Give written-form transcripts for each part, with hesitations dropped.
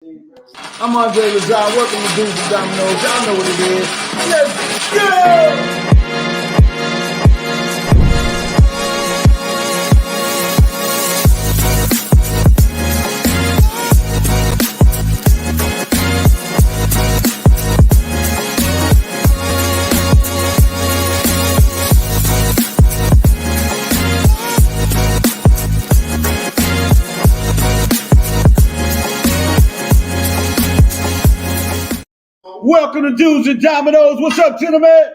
I'm Andre Lazar, welcome to Dudes and Dominoes. Y'all know what it is. Let's go! Welcome to Dudes and Dominoes. What's up, gentlemen?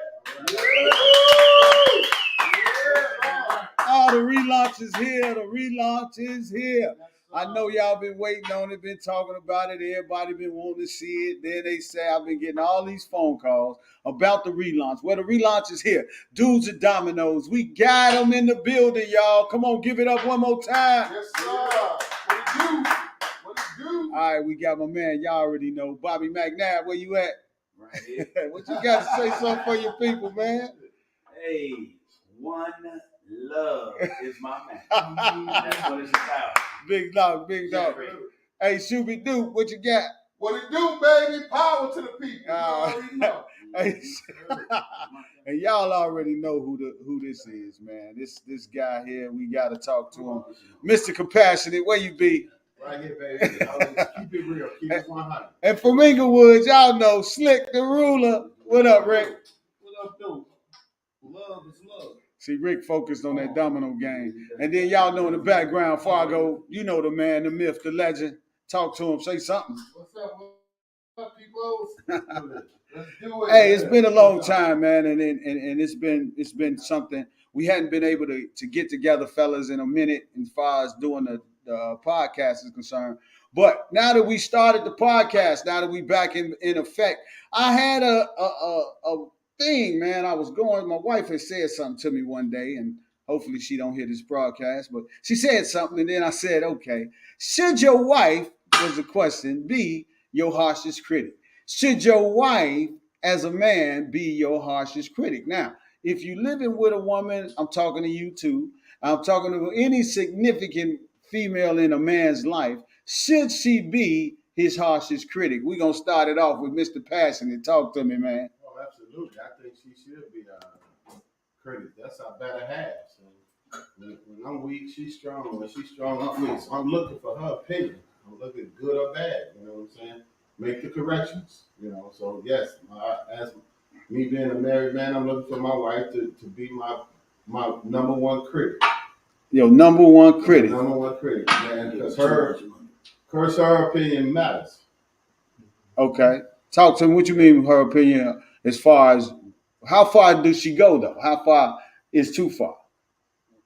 Oh, the relaunch is here. The relaunch is here. I know y'all been waiting on it, been talking about it. Everybody been wanting to see it. Then they say I've been getting all these phone calls about the relaunch. Well, the relaunch is here. Dudes and Dominoes. We got them in the building, y'all. Come on, give it up one more time. Yes, sir. What it do? What it do? All right, we got my man. Y'all already know. Bobby McNabb, where you at? Right here. What you got to say something for your people, man? Hey, one love is my man. That's what it's about. Big dog, big dog. Hey, Shooby Doo, what you got? What it do, baby? Power to the people. You already know. Hey, and y'all already know who this is, man. This guy here, we got to talk to him. Mr. Compassionate, where you be? Right here, baby. Keep it real. Keep it 100. And from Inglewood, y'all know Slick the Ruler. What up, Rick? What up, dude? Love is love. See, Rick focused on that domino game. And then y'all know in the background, Fargo, you know the man, the myth, the legend. Talk to him, say something. What's up, people? Let's do it. Hey, it's been a long time, man, and it's been something we hadn't been able to get together, fellas, in a minute as far as doing the podcast is concerned. But now that we started the podcast, now that we back in effect, I had a thing, man. I was going. My wife had said something to me one day, and hopefully she don't hear this broadcast, but she said something, and then I said, okay, should your wife, was the question, be your harshest critic? Should your wife, as a man, be your harshest critic? Now, if you're living with a woman, I'm talking to you too. I'm talking to any significant female in a man's life. Should she be his harshest critic? We're going to start it off with Mr. Passionate. Talk to me, man. Oh, absolutely. I think she should be critic. That's our better half. So when I'm weak, she's strong. When she's strong, I'm weak. So I'm looking for her opinion. I'm looking good or bad. You know what I'm saying? Make the corrections. You know, so yes, as me being a married man, I'm looking for my wife to be my number one critic. Your number one critic. Number one critic, man, because her opinion matters. Okay. Talk to me. What you mean her opinion as far as, how far does she go, though? How far is too far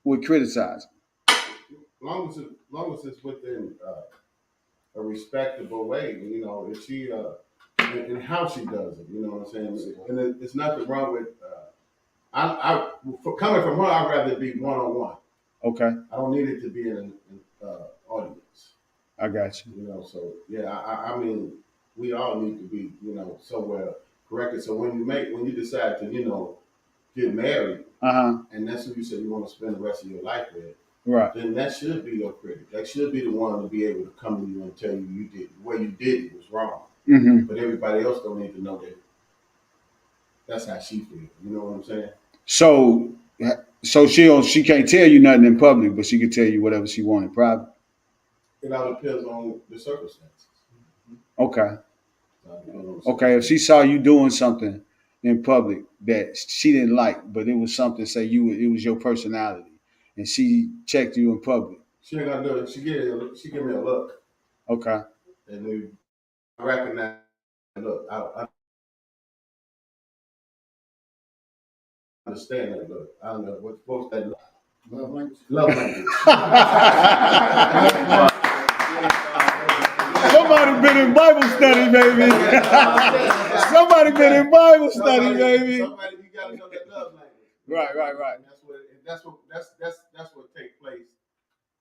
with criticizing? Long as it's within a respectable way, you know, if she, and how she does it, you know what I'm saying? And it's nothing wrong with, coming from her, I'd rather it be one-on-one. Okay. I don't need it to be in an audience. I got you. You know, so yeah, I mean, we all need to be, you know, somewhere corrected. So when you decide to, you know, get married, and that's who you said you want to spend the rest of your life with, right? Then that should be your critic. That should be the one to be able to come to you and tell you what you did was wrong. Mm-hmm. But everybody else don't need to know that. That's how she feels. You know what I'm saying? So she can't tell you nothing in public, but she can tell you whatever she wants in private. It all depends on the circumstances. Okay. Okay. If she saw you doing something in public that she didn't like, but it was something, say it was your personality, and she checked you in public. She ain't gonna do it. She give me a look. Okay. And then I recognize the look. I understand that look. I don't know what's that look. Love language. Love language. Somebody been in Bible study, baby. Somebody been in Bible study, baby. Somebody, you gotta know that love language. Right. And that's what takes place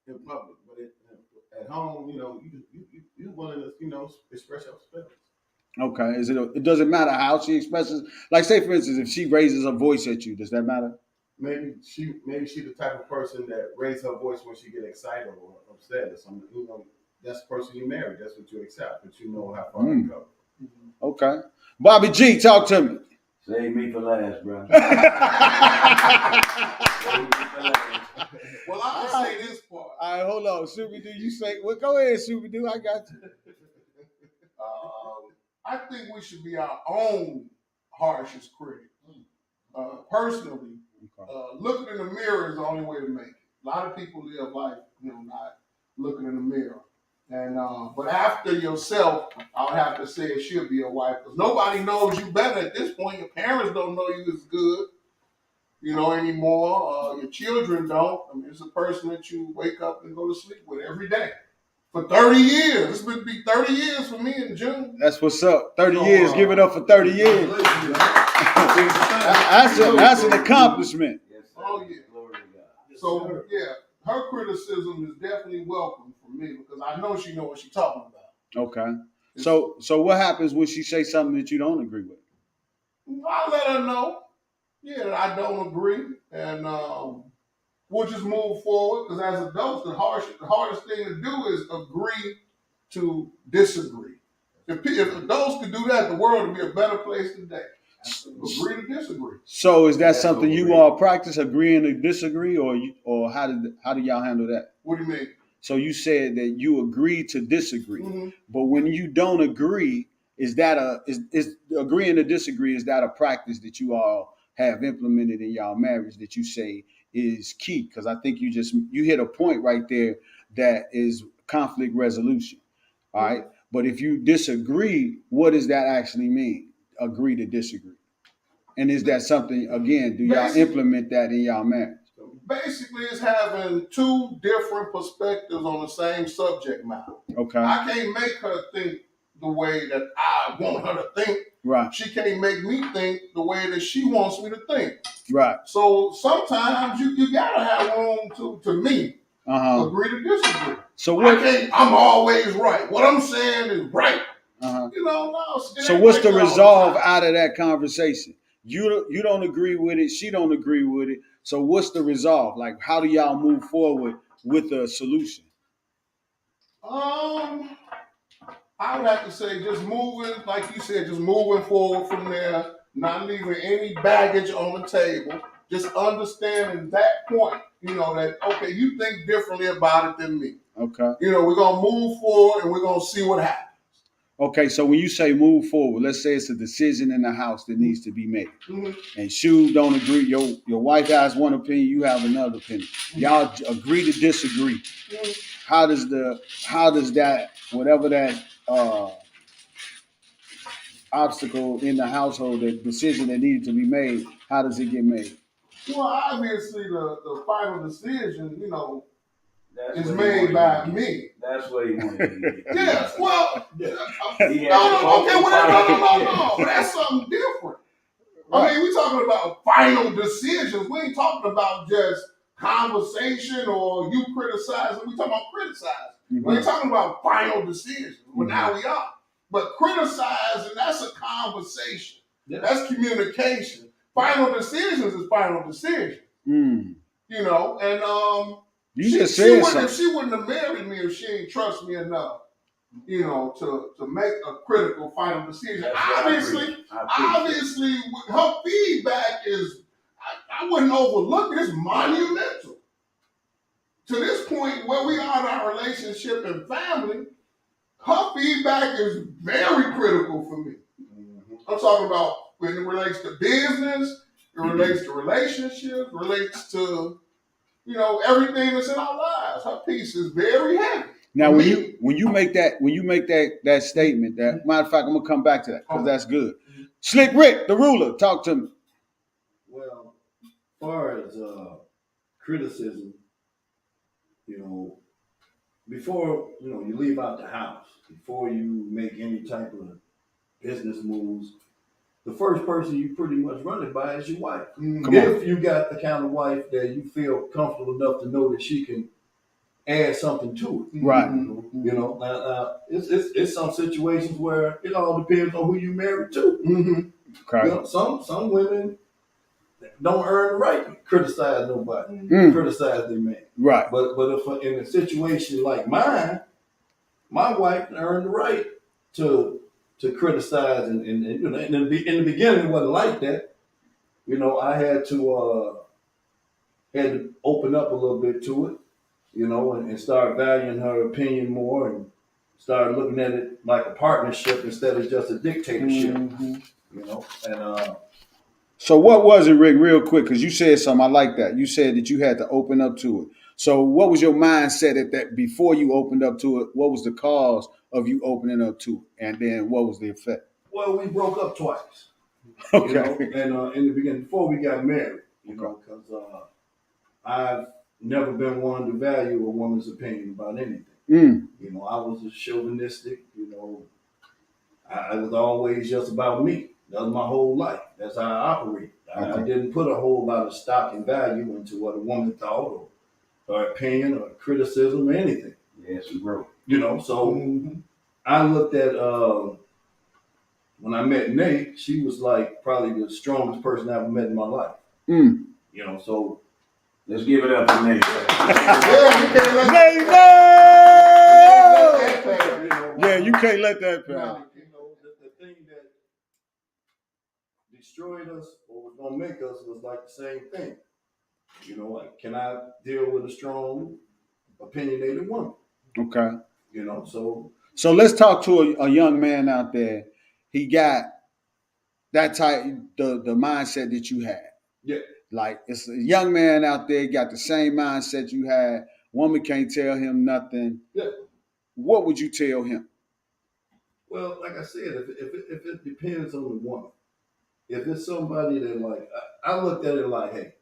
in public. But at home, you know, you willing to, you know, express your feelings. Okay. It doesn't matter how she expresses. Like, say for instance, if she raises her voice at you, does that matter? Maybe she the type of person that raises her voice when she get excited or upset or something. You know, that's the person you marry. That's what you accept, but you know how far to go. Okay. Bobby G, talk to me. Save me for last, bro. Well, I'll say this part. All right, hold on. Shooby Doo, you say, well, go ahead, Shooby Doo. I got you. I think we should be our own harshest critic. Personally, looking in the mirror is the only way to make it. A lot of people live life, not looking in the mirror. And but after yourself, I would have to say it should be a wife, because nobody knows you better at this point. Your parents don't know you as good, anymore. Your children don't. I mean, it's a person that you wake up and go to sleep with every day. For 30 years. It's been to be 30 years for me in June. That's what's up. 30 years. Give it up for 30 years. That's an accomplishment. Oh, yeah. So, yeah, her criticism is definitely welcome for me, because I know she knows what she's talking about. Okay. So what happens when she say something that you don't agree with? I'll let her know, that I don't agree, and we'll just move forward, because as adults, the hardest thing to do is agree to disagree. If adults could do that, the world would be a better place today. Agree to disagree. So is that something you all practice, agreeing to disagree, or how do y'all handle that? What do you mean? So you said that you agree to disagree, Mm-hmm. but when you don't agree, is agreeing to disagree? Is that a practice that you all have implemented in y'all marriage that you say is key? Because I think you hit a point right there that is conflict resolution. All right, but if you disagree, what does that actually mean? Agree to disagree, and is that something, again? Do y'all implement that in y'all marriage? Basically, it's having two different perspectives on the same subject matter. Okay. I can't make her think the way that I want her to think. Right. She can't make me think the way that she wants me to think. Right. So sometimes you gotta have room to me. Agree to disagree. So I'm always right. What I'm saying is right. No. So what's the resolve out of that conversation? You don't agree with it. She don't agree with it. So what's the resolve? Like, how do y'all move forward with a solution? I would have to say just moving, like you said, just moving forward from there, not leaving any baggage on the table, just understanding that point, that, okay, you think differently about it than me. Okay. We're going to move forward and we're going to see what happens. Okay, so when you say move forward, let's say it's a decision in the house that needs to be made. Mm-hmm. And Shu don't agree. Your wife has one opinion, you have another opinion. Mm-hmm. Y'all agree to disagree. Mm-hmm. How does that, whatever that obstacle in the household, the decision that needed to be made, how does it get made? Well, obviously the final decision, is made by me. That's what he wanted to do. Yeah, well, no. That's something different. Right. I mean, we're talking about final decisions. We ain't talking about just conversation or you criticizing. We're talking about criticizing. Mm-hmm. We ain't talking about final decisions. Well, now we are. But criticizing, that's a conversation. Yeah. That's communication. Final decisions is final decision. Mm. And if she wouldn't have married me if she ain't trust me enough, to make a critical final decision. Obviously, her feedback is, I wouldn't overlook it. It's monumental. To this point where we are in our relationship and family, her feedback is very critical for me. Mm-hmm. I'm talking about when it relates to business, it relates to relationships, relates to everything that's in our lives. Her piece is very heavy. Now, when you make that statement, that matter of fact, I'm gonna come back to that because that's good. Mm-hmm. Slick Rick, the ruler, talk to me. Well, as far as criticism, before you leave out the house, before you make any type of business moves, the first person you pretty much run it by is your wife. If you got the kind of wife that you feel comfortable enough to know that she can add something to it. Right. Now it's some situations where it all depends on who you married to. Mm-hmm. Okay. Some women don't earn the right to criticize nobody, criticize their man. Right. But if in a situation like mine, my wife earned the right to criticize, and you know, in the beginning it wasn't like that. You know, I had to open up a little bit to it, you know, and start valuing her opinion more, and start looking at it like a partnership instead of just a dictatorship. You know, and So what was it, Rick, real quick? Because you said something, I like that. You said that you had to open up to it. So what was your mindset at that before you opened up to it? What was the cause of you opening up to it? And then what was the effect? well, we broke up twice. Okay. You know, and in the beginning, before we got married, you know, because I've never been one to value a woman's opinion about anything. You know, I was a chauvinistic, you know, I was always just about me. That was my whole life. That's how I operate. I didn't put a whole lot of stock and value into what a woman thought, or her opinion, or criticism, or anything. Yes, you broke. You know, so I looked at, when I met Nate, she was like probably the strongest person I ever met in my life. You know, so Let's give it up for Nate. Yeah, you can't let that pass. you know, the thing that destroyed us or was gonna make us was like the same thing. You know, like, can I deal with a strong, opinionated woman? Okay. You know, So let's talk to a young man out there. He got that type, the mindset that you had. yeah. Like, it's a young man out there got the same mindset you had. Woman can't tell him nothing. Yeah. What would you tell him? Well, like I said, if it depends on the woman. If it's somebody that, like, I looked at it like, hey,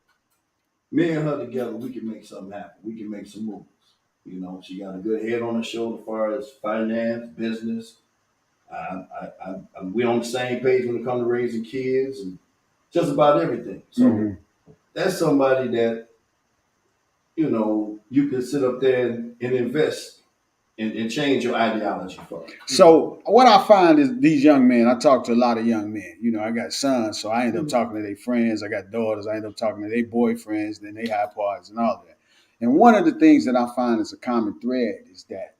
me and her together, we can make something happen. We can make some moves. You know, she got a good head on her shoulder as far as finance, business. We on the same page when it comes to raising kids and just about everything. So that's somebody that, you know, you can sit up there and invest and change your ideology for. So what I find is these young men, I talk to a lot of young men. You know, I got sons, so I end up talking to their friends. I got daughters, I end up talking to their boyfriends, then they have parties and all that. And one of the things that I find is a common thread is that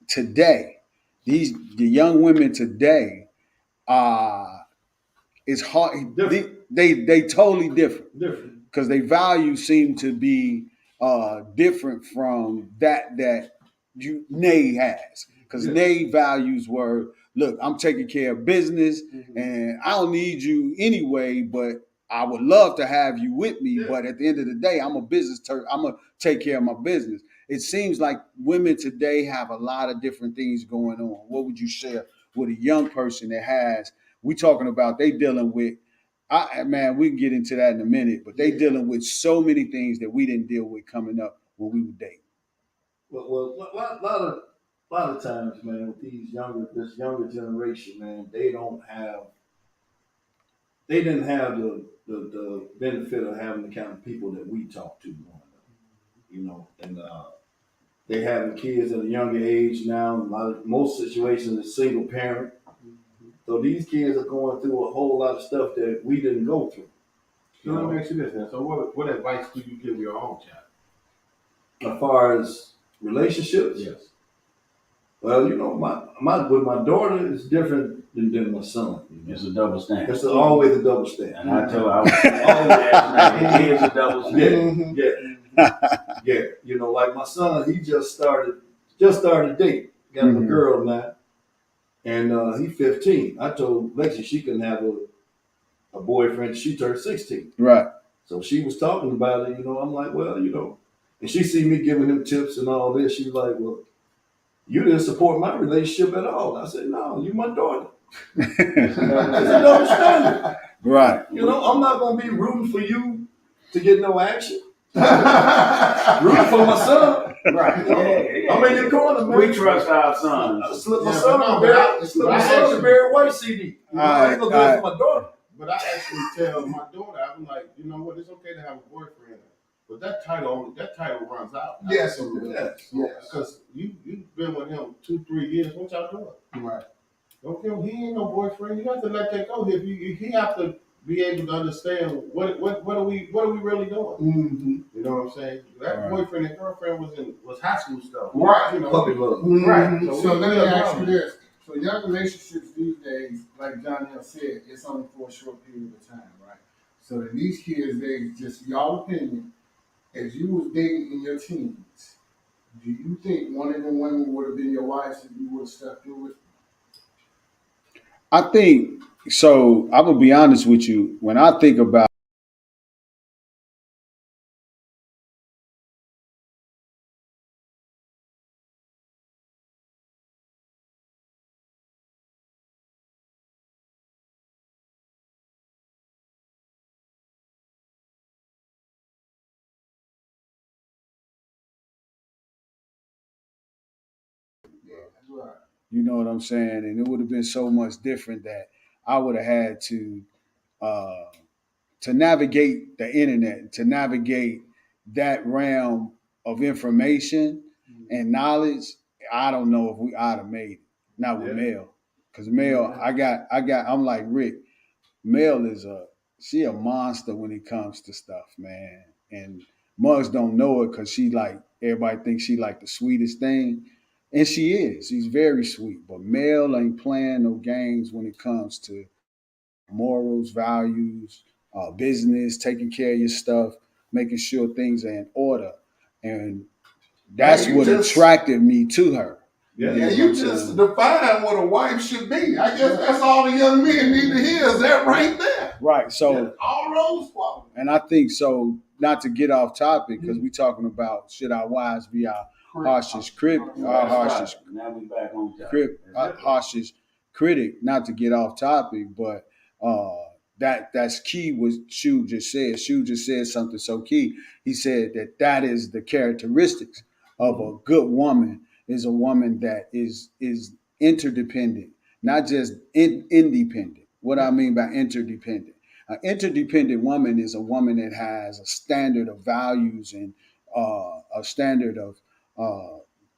today, the young women today it's hard. They totally different. Because their values seem to be different from that Nay has. Because Nay values were, look, I'm taking care of business, and I don't need you anyway, but I would love to have you with me. But at the end of the day, I'm a business. I'm gonna take care of my business. It seems like women today have a lot of different things going on. What would you share with a young person that has? We talking about they dealing with. Man, we can get into that in a minute, but they dealing with so many things that we didn't deal with coming up when we were dating. Well, a lot of times, man, with this younger generation, man, they didn't have the benefit of having the kind of people that we talk to growing up, you know, and they having kids at a younger age now. Most situations is single parent, so these kids are going through a whole lot of stuff that we didn't go through. So let me ask you this then. So what advice do you give your own child? As far as relationships? Yes. Well, you know, my with my daughter is different than my son. You know? It's a double standard. It's always a double standard. And I tell her, I was always asking, it is a double standard. Yeah. You know, like my son, he just started dating. Got a girl now, and he's 15. I told Lexi she couldn't have a boyfriend. She turned 16. Right. So she was talking about it. You know, I'm like, well, you know, and she see me giving him tips and all this. She's like, well, you didn't support my relationship at all. I said, no, you my daughter. It's a double standard. Right. You know, I'm not going to be rooting for you to get no action. Rooting for my son. Right. You know, I'm in your corner, man. We trust our sons. I slipped my son a Barry White CD. I ain't going to do it for my daughter. But I actually tell my daughter, I'm like, you know what, it's okay to have a boyfriend. But that title runs out. Yes, Because you've been with him 2-3 years. What y'all doing? Right. Okay, he ain't no boyfriend. You have to let that go. He have to be able to understand what are we really doing. Mm-hmm. You know what I'm saying? That boyfriend and girlfriend was high school stuff. Right. You know, Puppy love. Mm-hmm. Right. So let me ask you this. So your relationships these days, like John Hill said, it's only for a short period of time, right? So in these kids' days, just y'all opinion, as you was dating in your teens, do you think one of them women would have been your wife if you would have stepped through it? I think so. I'm gonna be honest with you. When I think about Yeah, that's right. you know what I'm saying, and it would have been so much different that I would have had uh, to navigate the internet, to navigate that realm of information and knowledge. I don't know if I'd have made it. Not with Mel, because Mel, I'm like Rick. Mel is she a monster when it comes to stuff, man. And Muggs don't know it because she like everybody thinks she like the sweetest thing, and she is. She's very sweet, but Mel ain't playing no games when it comes to morals, values, business, taking care of your stuff, making sure things are in order, and that's Hey, what attracted me to her. Yeah, Yeah, you just defined what a wife should be. I guess that's all the young men need to hear is that right there. Right. So all those qualities. and I think so. Not to get off topic because we talking about should our wives be our harshest critic, our harshest Now we back on topic. harshest critic. Not to get off topic, but that's key. Was Shu just said? Shu just said something so key. He said that is the characteristics of a good woman. Is a woman that is interdependent, not just independent. What I mean by interdependent. An interdependent woman is a woman that has a standard of values and a standard of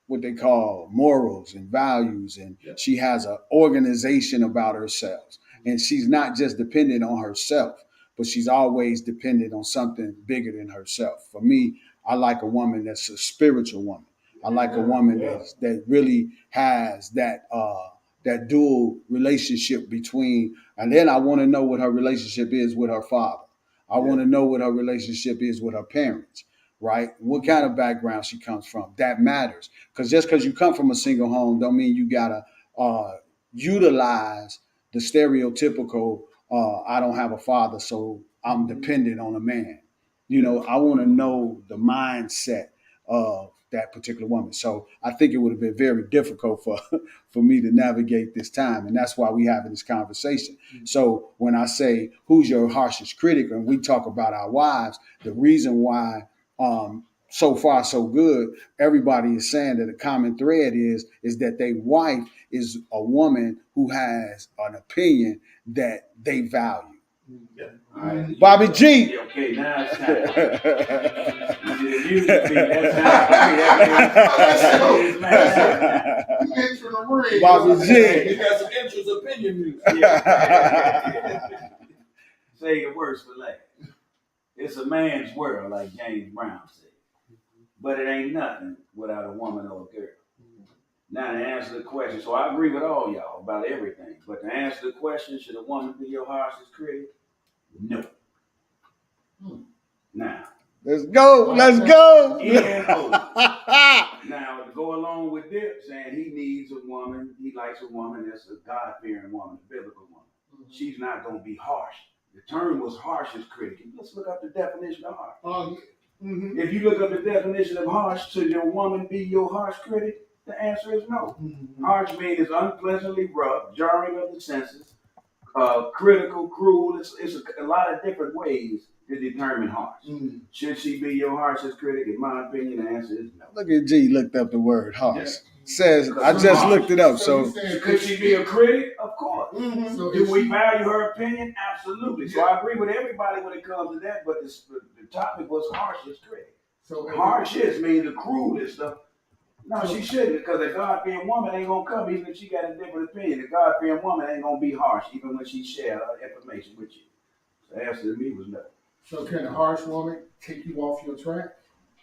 what they call morals and values, and she has an organization about herself. And she's not just dependent on herself, but she's always dependent on something bigger than herself. For me, I like a woman that's a spiritual woman. I like a woman that really has that dual relationship between, and then I want to know what her relationship is with her father. I want to know what her relationship is with her parents, right? What kind of background she comes from. That matters. Because just because you come from a single home don't mean you gotta utilize the stereotypical I don't have a father, so I'm dependent on a man. You know, I want to know the mindset of that particular woman. So I think it would have been very difficult for for me to navigate this time, and that's why we having this conversation. So when I say who's your harshest critic, and we talk about our wives, the reason why so far so good, everybody is saying that the common thread is that their wife is a woman who has an opinion that they value. Yeah. All right. Bobby G. Yeah, okay, now it's time. You did a music beat. That's time. Entering the ring. Bobby G. He got some interest opinion music. Yeah. Say the worst for last. It's a man's world, like James Brown said. But it ain't nothing without a woman or a girl. Now to answer the question, so I agree with all y'all about everything. But to answer the question, should a woman be your harshest critic? No. Now. Let's go. Let's go. Now, to go along with Dip saying he needs a woman, he likes a woman that's a God-fearing woman, a biblical woman. She's not going to be harsh. The term was harshest critic. Let's look up the definition of harsh. If you look up the definition of harsh, should your woman be your harsh critic? The answer is no. Harsh means unpleasantly rough, jarring of the senses, critical, cruel. It's a lot of different ways to determine harsh. Should she be your harshest critic? In my opinion, the answer is no. Look at G looked up the word harsh. Says I just looked it up. So could she be a critic? Of course. So Do we value her opinion? Absolutely. So I agree with everybody when it comes to that. But the topic was harshest critic. So harshest means the cruelest stuff. No, she shouldn't, because a God-fearing woman ain't gonna come even if she got a different opinion. A God-fearing woman ain't gonna be harsh even when she share her information with you. The answer to me was no. So can a harsh woman take you off your track?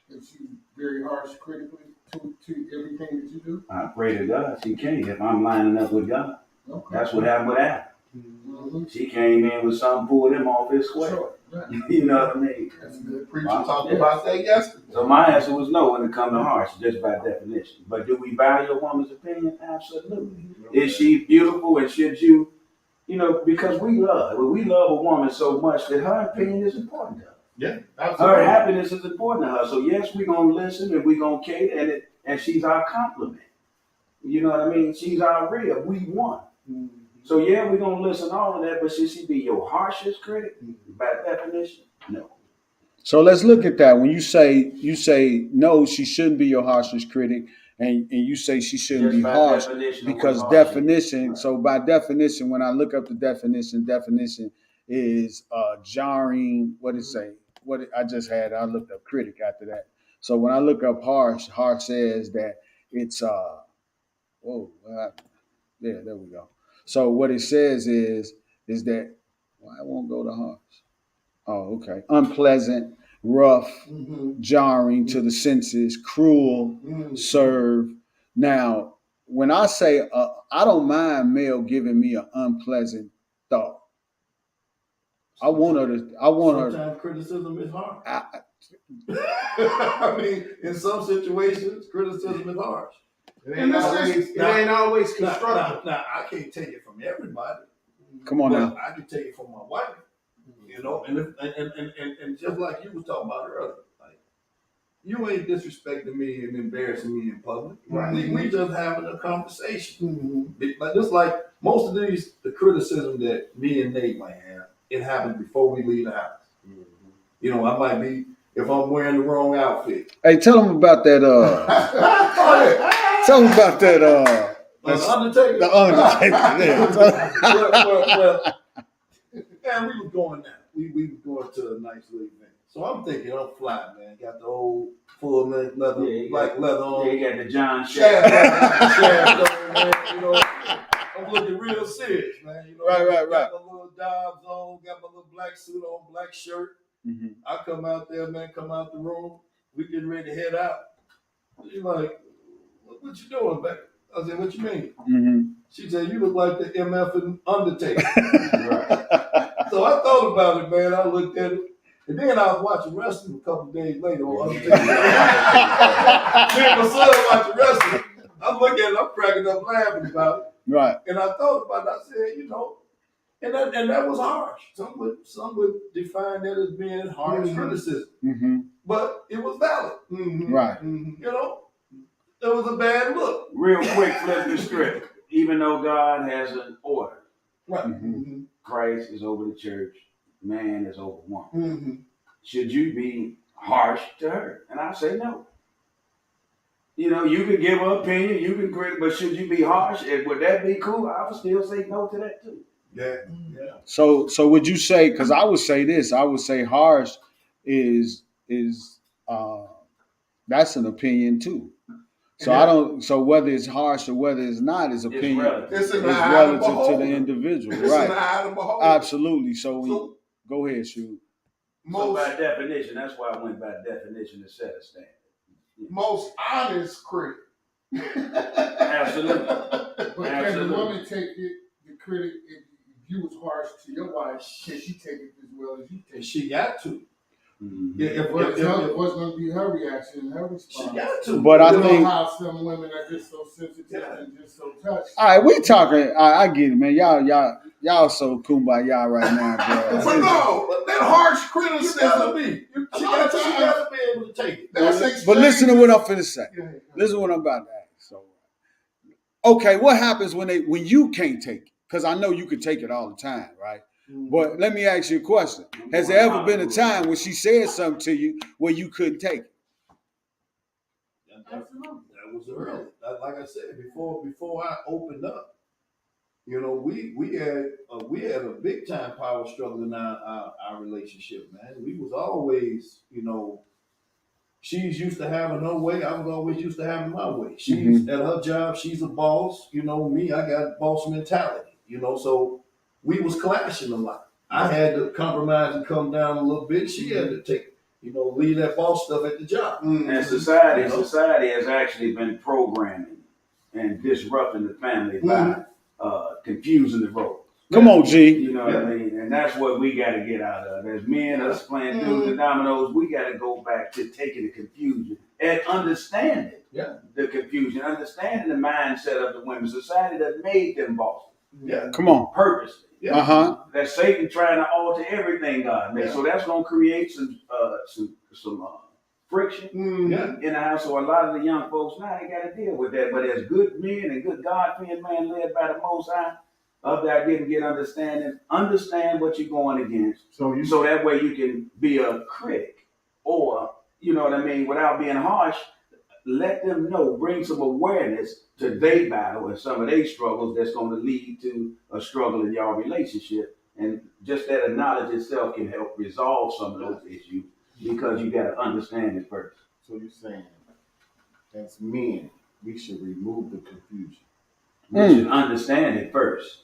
If she's very harsh critically to everything that you do? I pray to God she can't if I'm lining up with God. Okay. That's what happened with Adam. Mm-hmm. She came in with something, pulled him off his square. Sure. Right. You know what I mean? That's a good Preacher Wow. talked about that yesterday. So my answer was no when it comes to harsh, just by definition. But do we value a woman's opinion? Absolutely. Is she beautiful and should you, because we love a woman so much that her opinion is important to us. Yeah, Her absolutely. happiness is important to her. So yes, we're gonna listen and we're gonna cater and she's our compliment. You know what I mean? She's our rib. We won. So yeah, we're gonna listen to all of that, but should she be your harshest critic? By definition, no. So let's look at that. When you say no, she shouldn't be your harshest critic, and you say she shouldn't Just be by harsh definition of because what harsh definition. is. Right. So by definition, when I look up the definition is jarring. What did it say? I just had. I looked up critic after that. So when I look up harsh says that it's yeah, there we go. So what it says is that I won't go to harsh. Oh, okay. Unpleasant, rough, jarring to the senses, cruel, serve. Now, when I say I don't mind Mel giving me an unpleasant thought. I want her. Sometimes criticism is hard. I mean, in some situations, criticism is harsh. It ain't always constructive. Now, I can't take it from everybody. Come on now. I can take it from my wife. And just like you was talking about earlier, like you ain't disrespecting me and embarrassing me in public. Right. We just having a conversation. Like just like most of the criticism that me and Nate might have, it happens before we leave the house. I might be if I'm wearing the wrong outfit. Hey, tell them about that. Tell them about that. The Undertaker. The Undertaker. Well, and we was going now. We was going to a nice little event. So I'm thinking I'm fly, man. Got the old full length leather, black leather on. Yeah, you got the John Shaft on, man. I'm looking real serious, man. Right. Got my little Dobbs on, got my little black suit on, black shirt. Mm-hmm. I come out there, man, come out the room. We getting ready to head out. She's like, what you doing, back? I said, what you mean? Mm-hmm. She said, you look like the MF and Undertaker. Right. So I thought about it, man. I looked at it. And then I was watching wrestling a couple of days later on Undertaker. Me and my son watching wrestling. I'm looking at it, I'm cracking up laughing about it. Right. And I thought about it, I said, and that was harsh. Some would define that as being harsh criticism. Mm-hmm. But it was valid. Right. It was a bad look. Real quick, flip the script. Even though God has an order, Right. Mm-hmm. Christ is over the church, man is over woman. Mm-hmm. Should you be harsh to her? And I say no. You can give her opinion, you can critic, but should you be harsh? And would that be cool? I would still say no to that too. Yeah. So would you say? Because I would say this. I would say harsh is that's an opinion too. So I don't. So whether it's harsh or whether it's not, is opinion. It's It's relative to the individual, It's right? an eye to behold. Absolutely. So go ahead, shoot. So by definition, that's why I went by definition to set a standard. Most honest critic. Absolutely. But can the woman take it, the critic, if you was harsh to your wife, can she take it as well as you take And it? she got to. Mm-hmm. Yeah, What's going to be her reaction, her response? she got to. But I You know think. how some women are just so sensitive and just so touched. All right, we talking. I get it, man. Y'all so kumbaya right now, But bro. no, but that harsh You gotta criticism. be. She gotta be able to take it. That's But listen to what I'm finna say. Yeah. Listen to what I'm about to ask. So, okay, what happens when you can't take it? Because I know you could take it all the time, right? But let me ask you a question. Has there ever been a time when she said something to you where you couldn't take it? That was early. Like I said, before I opened up, we had a big time power struggle in our relationship, man. We was always, she's used to having her way. I was always used to having my way. She's at her job. She's a boss. Me, I got boss mentality. So we was clashing a lot. I had to compromise and come down a little bit. She had to take, leave that boss stuff at the job. And society has actually been programming and disrupting the family by confusing the roles. Come on, G. You know what I mean? And that's what we got to get out of. As men, us playing dudes and dominoes, we got to go back to taking the confusion and understanding the confusion, understanding the mindset of the women. Society that made them bosses. Yeah. Come on. Purposely. Uh-huh. That Satan trying to alter everything God made. So that's going to create some friction in the house. So a lot of the young folks now, they got to deal with that. But as good men and good God-fearing men led by the Most High, up there get understanding, understand what you're going against. So that way you can be a critic, or, you know what I mean, without being harsh, let them know, bring some awareness to their battle and some of their struggles that's going to lead to a struggle in your relationship. And just that knowledge itself can help resolve some of those issues, because you got to understand it first. So you're saying, as men, we should remove the confusion. We should understand it first.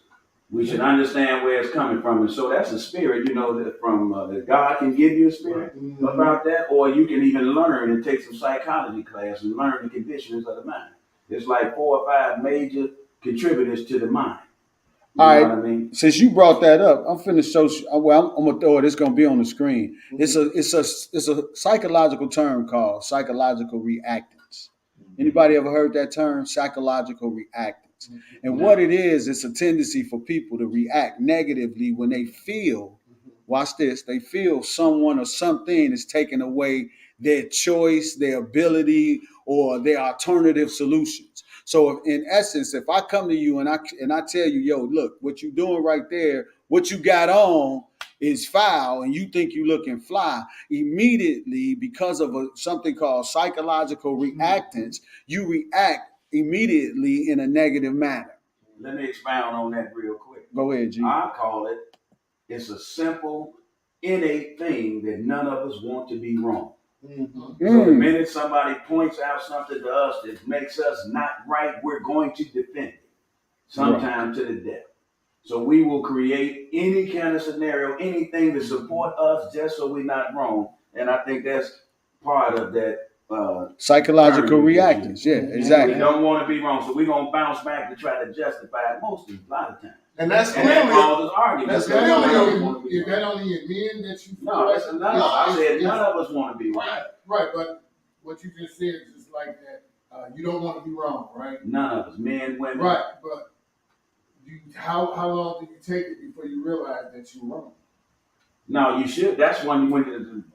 We should understand where it's coming from. And so that's a spirit, that from that God can give you a spirit about that, or you can even learn and take some psychology class and learn the conditions of the mind. There's like 4 or 5 major contributors to the mind. All right. What I mean? Since you brought that up, I'm finna show. Well, I'm gonna throw it. It's gonna be on the screen. It's a psychological term called psychological reactance. Anybody ever heard that term? Psychological reactance. And what it is, it's a tendency for people to react negatively when they feel. Watch this. They feel someone or something is taking away their choice, their ability, or their alternative solutions. So in essence, if I come to you and I tell you, yo, look, what you doing right there, what you got on is foul, and you think you looking fly, immediately, because of something called psychological reactance, you react immediately in a negative manner. Let me expound on that real quick. Go ahead, G. I call it's a simple, innate thing that none of us want to be wrong. So the minute somebody points out something to us that makes us not right, we're going to defend it, sometimes to the death. So we will create any kind of scenario, anything to support us, just so we're not wrong. And I think that's part of that psychological reactance. Yeah, exactly. We don't want to be wrong, so we're going to bounce back to try to justify it a lot of times. And that's that causes arguments. Is that only in men that you feel? No, that's none of us. I said none of us want to be right. Right, but what you just said is just like that. You don't want to be wrong, right? None of us, men, women. Right, but how long do you take it before you realize that you're wrong? No, you should. That's when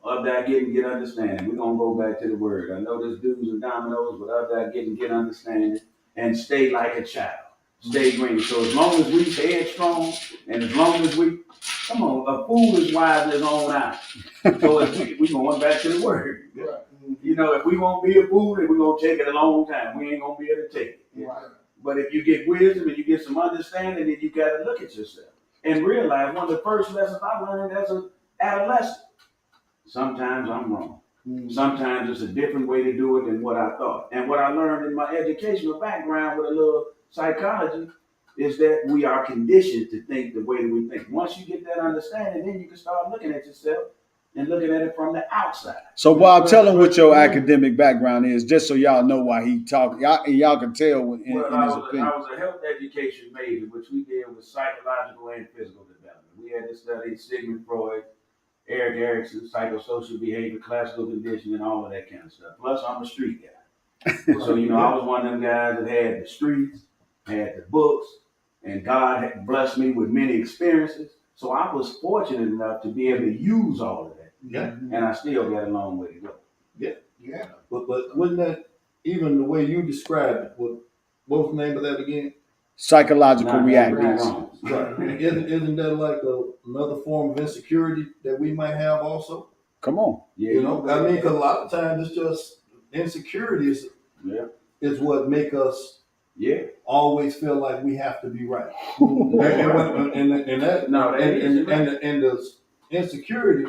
up there get understanding. We're gonna go back to the word. I know there's dudes and dominoes, but up there get understanding and stay like a child. Stay green. So as long as we headstrong, and as long as we come on, a fool is wise in his own eyes. So if we going back to the word. Right. If we won't be a fool, then we're gonna take it a long time. We ain't gonna be able to take it. Right. But if you get wisdom and you get some understanding, then you gotta look at yourself and realize one of the first lessons I learned as an adolescent. Sometimes I'm wrong. Sometimes it's a different way to do it than what I thought. And what I learned in my educational background with a little psychology is that we are conditioned to think the way that we think. Once you get that understanding, then you can start looking at yourself and looking at it from the outside. So Bob, tell him what your academic background is, just so y'all know why he talking. Y'all can tell in his opinion. I was a health education major, which we did with psychological and physical development. We had to study Sigmund Freud, Eric Erikson, psychosocial behavior, classical conditioning, and all of that kind of stuff. Plus, I'm a street guy. So, I was one of them guys that had the streets, had the books, and God had blessed me with many experiences. So I was fortunate enough to be able to use all of that. Yeah. And I still got a long way to go. Yeah. But wouldn't that, even the way you described it, what was the name of that again? Psychological reactance. Right. Isn't that like another form of insecurity that we might have also? Come on. Yeah. Because a lot of times it's just insecurities is what make us always feel like we have to be right. and the insecurity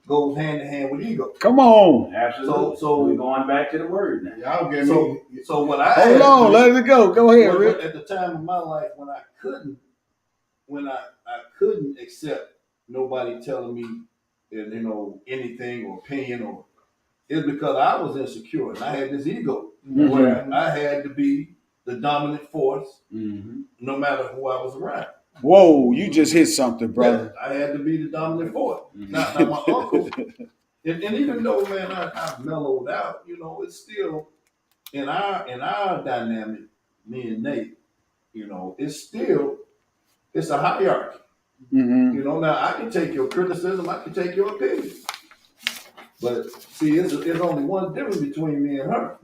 goes hand in hand with ego. Come on. Absolutely. So we're going back to the word now. Y'all get me. So what I hold on, let it go. Go ahead, Rick. At the time of my life when I couldn't accept nobody telling me, anything or opinion, or it's because I was insecure and I had this ego where I had to be the dominant force, no matter who I was around. Whoa, you just hit something, brother. Yeah, I had to be the dominant force. Now my uncle, and even though, man, I've mellowed out, it's still in our dynamic, me and Nate, it's a hierarchy. Now I can take your criticism, I can take your opinion. But see, it's only one difference between me and her.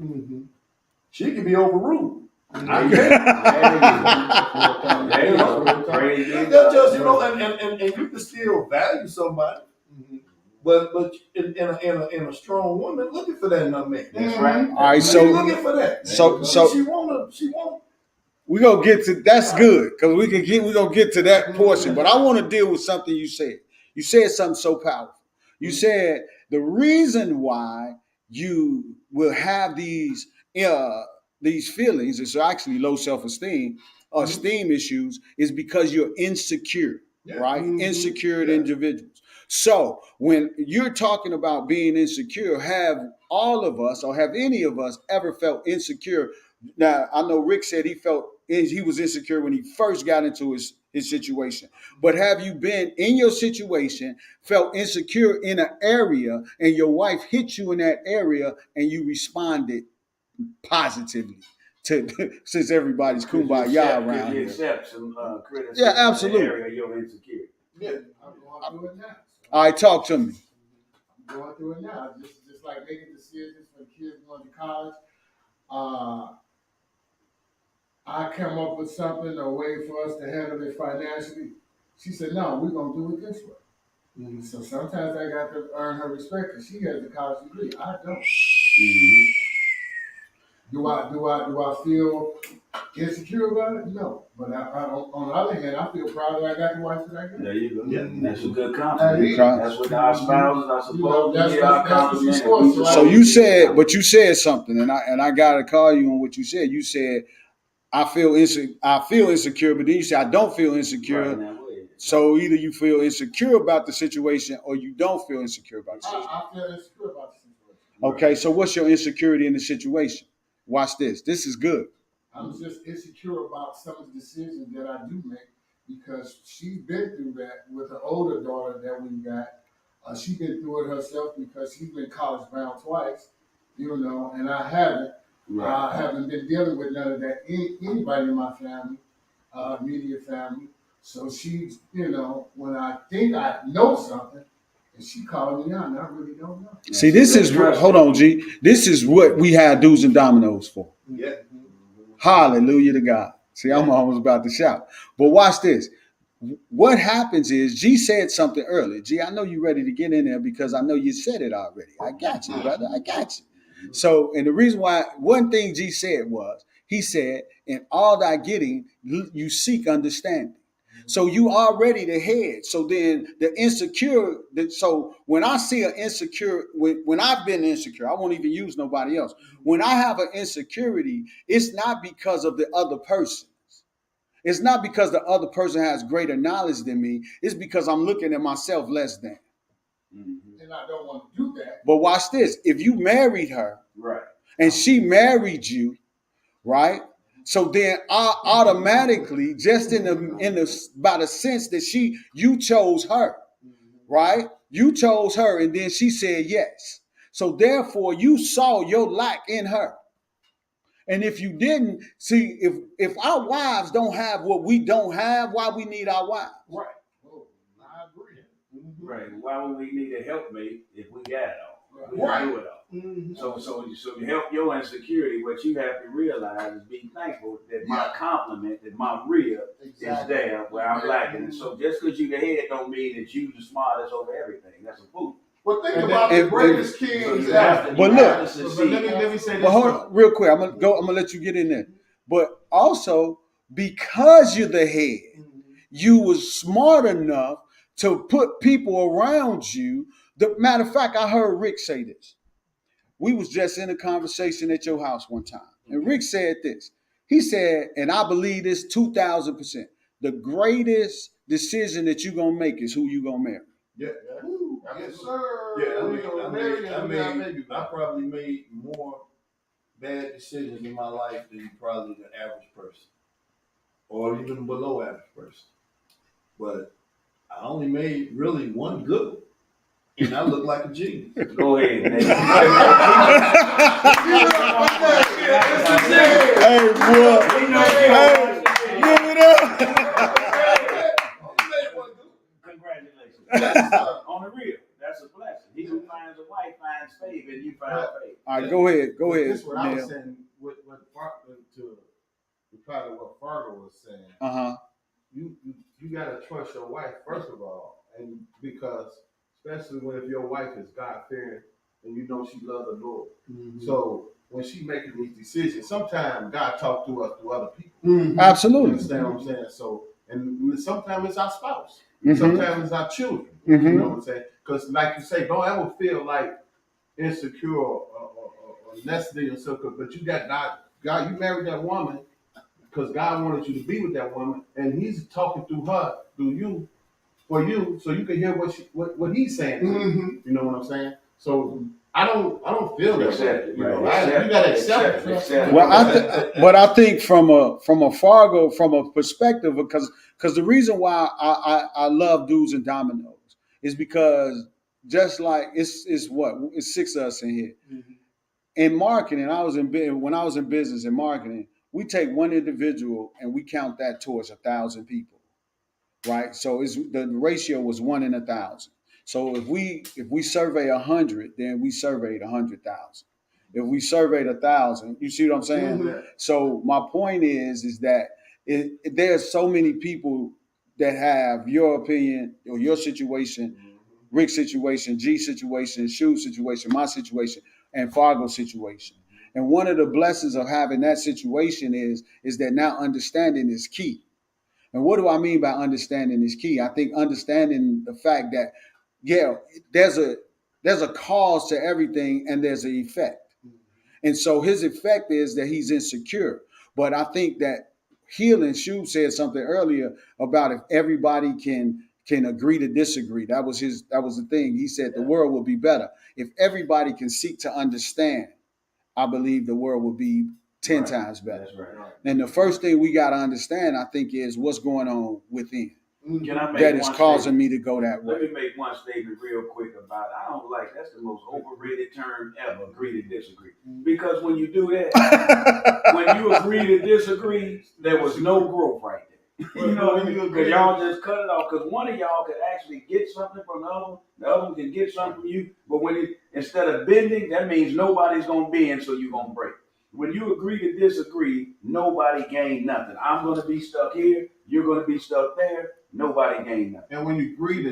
She can be overruled. I can't. That's just, and you can still value somebody. But in a strong woman looking for that in a man. That's right. All right, so looking for that. So she won't. We're gonna get to that's good because we're gonna get to that portion. But I want to deal with something you said. You said something so powerful. You said the reason why you will have these feelings, it's actually low self-esteem or esteem issues, is because you're insecure, right? Insecure individuals. So when you're talking about being insecure, have all of us or have any of us ever felt insecure? Now, I know Rick said he was insecure when he first got into his situation. But have you been in your situation, felt insecure in an area, and your wife hit you in that area and you responded positively to since everybody's kumbaya around you here? accept some criticism. Yeah, absolutely. In the area you're insecure. Yeah, I'm going through it now. All right, talk to me. I'm going through it now. Just like making decisions for the kids going to college. I come up with something, a way for us to handle it financially. She said, no, we're going to do it this way. So sometimes I got to earn her respect because she has a college degree. I don't. Do I feel insecure about it? No. But on the other hand, I feel proud that I got the wife that I got. There you go. Yeah. That's a good compliment. That's what our spouses are supposed to be. Our compliment. So you said something, and I gotta call you on what you said. You said I feel insecure, but then you say I don't feel insecure. Right, so either you feel insecure about the situation or you don't feel insecure about the situation. I feel insecure about the situation. Okay, so what's your insecurity in the situation? Watch this. This is good. I'm just insecure about some of the decisions that I do make because she's been through that with the older daughter that we got. She's been through it herself because she's been college bound twice, and I haven't. Right. I haven't been dealing with none of that. Anybody in my family, immediate family. So she's, when I think I know something, and she called me out, and I really don't know. See, hold on, G. This is what we had Do's and Dominoes for. Yeah. Hallelujah to God. See, I'm almost about to shout. But watch this. What happens is, G said something earlier. G, I know you're ready to get in there because I know you said it already. I got you, brother. I got you. So, and the reason why, one thing G said was, he said, in all thy getting, you seek understanding. So you already the head. So then the insecure, so when I see an insecure, when I've been insecure, I won't even use nobody else. When I have an insecurity, it's not because of the other person. It's not because the other person has greater knowledge than me. It's because I'm looking at myself less than. And I don't want to do that. But watch this. If you married her, right, and she married you, right? So then automatically, just by the sense that you chose her, right? You chose her, and then she said yes. So therefore, you saw your lack in her. And if you didn't see, if our wives don't have what we don't have, why we need our wives? Right. Oh, I agree. Right. Why would we need a helpmate if we got it all? Right. We can do it all. So to help your insecurity, what you have to realize is be thankful that my compliment, that my rib is there where I'm lacking. And so just because you the head don't mean that you the smartest over everything. That's a fool. But think about the greatest kings ever. But look, let me say this. Well, hold on, real quick. I'm gonna let you get in there. But also, because you're the head, you was smart enough to put people around you. The matter of fact, I heard Rick say this. We was just in a conversation at your house one time, and Rick said this. He said, and I believe this 2,000%. The greatest decision that you're gonna make is who you gonna marry. Yeah. Ooh, yes, sir. Yeah, I I probably made more bad decisions in my life than probably the average person, or even below average person. But I only made really one good one, and I look like a genius. Go ahead, man. Hey, boy. Hey, give it up. Congratulations. On the real, that's a blessing. He who finds a wife finds favor, and you find favor. All right, go ahead. Go ahead. This is what I was Neil. saying. What to reply to what Fargo was saying. Uh-huh. You gotta trust your wife first of all, and because especially when if your wife is God fearing and you know she loves the Lord. Mm-hmm. So when she making these decisions, sometimes God talk to us through other people. Mm-hmm. You Absolutely. understand what I'm saying? So and sometimes it's our spouse. Mhm. Sometimes it's our children. Mhm. You know what I'm saying? Because like you say, don't ever feel like insecure or less than yourself. But you got God, you married that woman because God wanted you to be with that woman, and He's talking through her, through you, for you, so you can hear what He's saying. Mm-hmm. You know what I'm saying? So I don't feel that. Accept it, You know, right? you gotta accept it. Accept it. Well, but I think from a Fargo from a perspective because the reason why I love Dudes and Dominoes is because just like it's six of us in here. Mm-hmm. In marketing, when I was in business in marketing, we take one individual and we count that towards 1,000 people, right? So the ratio was 1 in 1,000. So if we survey 100, then we surveyed 100,000. If we surveyed 1,000, you see what I'm saying? Mm-hmm. So my point is that there's so many people that have your opinion or your situation, Rick's situation, G's situation, Shoe's situation, my situation, and Fargo's situation. And one of the blessings of having that situation is that now understanding is key. And what do I mean by understanding is key? I think understanding the fact that, yeah, there's a cause to everything and there's an effect. And so his effect is that he's insecure. But I think that healing, Shub said something earlier about if everybody can agree to disagree. That was the thing. He said the world will be better. If everybody can seek to understand, I believe the world will be 10 times better. That's right. And the first thing we got to understand, I think, is what's going on within. Can I make That is one causing statement? me to go that Let way. me make one statement real quick about it. I don't like that's the most overrated term ever, agree to disagree. Because when you do that, when you agree to disagree, there was no growth right there. You know, because y'all just cut it off. Because one of y'all could actually get something from the other one can get something from you. But instead of bending, that means nobody's gonna bend, so you're gonna break. When you agree to disagree, nobody gained nothing. I'm gonna be stuck here, you're gonna be stuck there, nobody gained nothing. And when you agree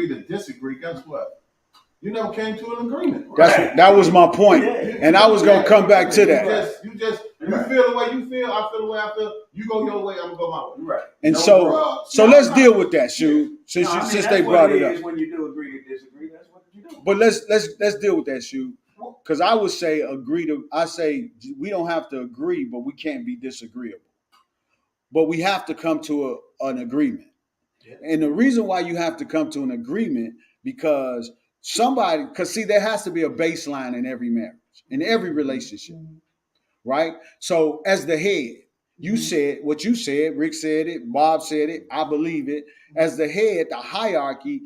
to disagree, guess what? You never came to an agreement. That was my point. And I was going to come back to that. You feel the way you feel, I feel the way I feel. You go your way, I'm going to go my way. Right. And so let's deal with that, Shu, since they brought it up. When you do agree to disagree, that's what you do. But let's deal with that, Shu. Because I would say we don't have to agree, but we can't be disagreeable. But we have to come to an agreement. Yeah. And the reason why you have to come to an agreement, because see, there has to be a baseline in every marriage, in every relationship, right? So as the head, you said what you said, Rick said it, Bob said it, I believe it. As the head, the hierarchy,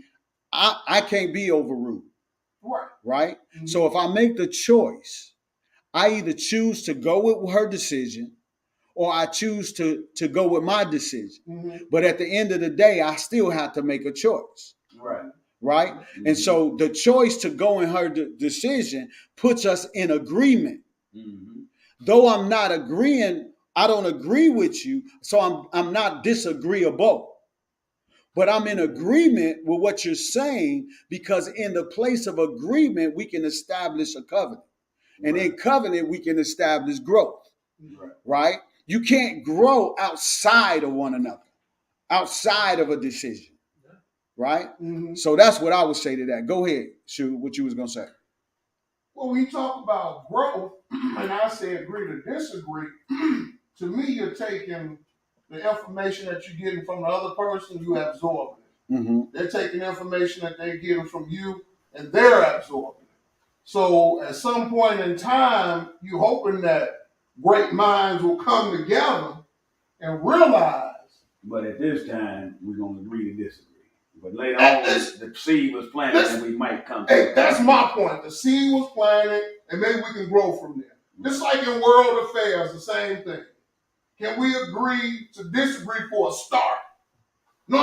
I can't be overruled. Right? Mm-hmm. So if I make the choice, I either choose to go with her decision or I choose to go with my decision. Mm-hmm. But at the end of the day, I still have to make a choice. Right? Mm-hmm. And so the choice to go in her decision puts us in agreement. Mm-hmm. Though I'm not agreeing, I don't agree with you, so I'm not disagreeable. But I'm in agreement with what you're saying because in the place of agreement, we can establish a covenant. And in covenant, we can establish growth. Right? You can't grow outside of one another, outside of a decision. Right? Mm-hmm. So that's what I would say to that. Go ahead, Shu, what you was going to say. Well, when you talk about growth, and I say agree to disagree, to me, you're taking the information that you're getting from the other person, you absorb it. Mm-hmm. They're taking information that they're getting from you, and they're absorbing it. So at some point in time, you're hoping that great minds will come together and realize. But at this time, we're gonna agree to disagree. But later on, the seed was planted, and we might come. Hey, that's my point. The seed was planted, and maybe we can grow from there. Just like in world affairs, the same thing. Can we agree to disagree for a start? No.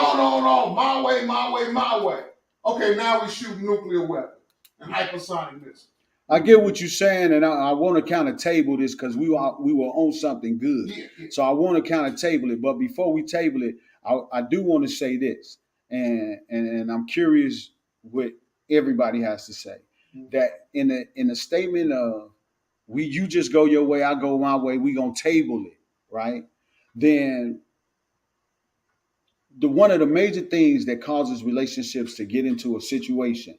My way, my way, my way. Okay, now we shoot nuclear weapons and hypersonic missiles. I get what you're saying, and I want to kind of table this because we were on something good. Yeah. So I want to kind of table it. But before we table it, I do want to say this, and I'm curious what everybody has to say. That in a statement of you just go your way, I go my way, we gonna table it, right? Then one of the major things that causes relationships to get into a situation